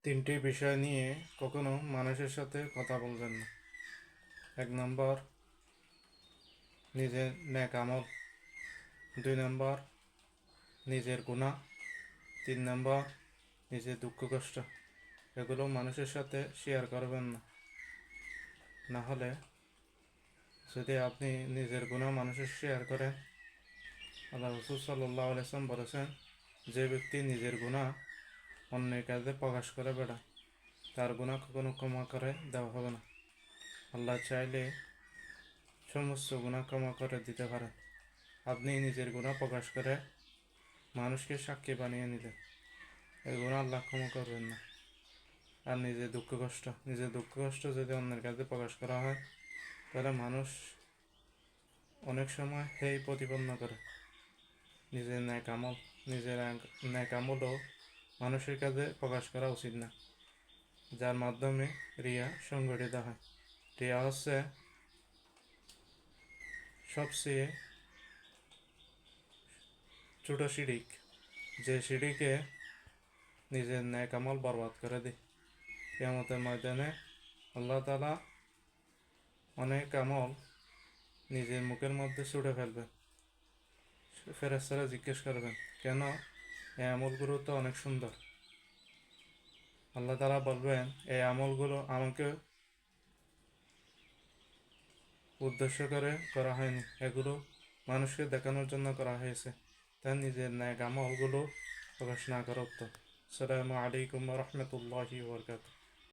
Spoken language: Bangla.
তিনটি বিষয় নিয়ে কখনো মানুষের সাথে কথা বলবেন না। 1 নম্বর, নিজের নেক আমল। 2 নম্বর, নিজের গুনাহ। 3 নম্বর, নিজের দুঃখ কষ্ট। এগুলো মানুষের সাথে শেয়ার করবেন না। না হলে যদি আপনি নিজের গুনাহ মানুষের শেয়ার করেন, আল্লাহ রাসূল সাল্লাল্লাহু আলাইহি ওয়াসাল্লাম বলেছেন, যে ব্যক্তি নিজের গুনাহ অন্যের কাছে প্রকাশ করে বেড়ায় তার গুনাহ কখনো ক্ষমা করে দেওয়া হবে না। আল্লাহ চাইলে সমস্ত গুনাহ ক্ষমা করে দিতে পারেন। আপনি নিজের গুনাহ প্রকাশ করে মানুষকে সাক্ষী বানিয়ে নিলেন, এই গুনাহ আল্লাহ ক্ষমা করবেন না। আর নিজের দুঃখ কষ্ট যদি অন্যের কাছে প্রকাশ করা হয়, তাহলে মানুষ অনেক সময় হেয় প্রতিপন্ন করে। নিজের ন্যাক আমলও মানুষের কাছে প্রকাশ করা উচিত না, যার মাধ্যমে রিয়া সংগঠিত হয়। রিয়া হচ্ছে সবচেয়ে ছোট শিরিক, যে শিরিকে নিজের ন্যাক আমল বরবাদ করে দেয়। কিয়ামতের ময়দানে আল্লাহ তাআলা অনেক আমল নিজের মুখের মধ্যে ছুঁড়ে ফেলবেন। ফেরেশতারা জিজ্ঞেস করবেন, কেন? এই আমলগুলো তো অনেক সুন্দর। আল্লাহ তাআলা বলবেন, এই আমলগুলো আমাকে উদ্দেশ্য করে করা হয়নি, এগুলো মানুষকে দেখানোর জন্য করা হয়েছে। তাই নিজের ন্যাক আমলগুলো প্রকাশ না করা উত্তম। আসসালামু আলাইকুম ওয়া রাহমাতুল্লাহি ওয়া বারাকাতুহু।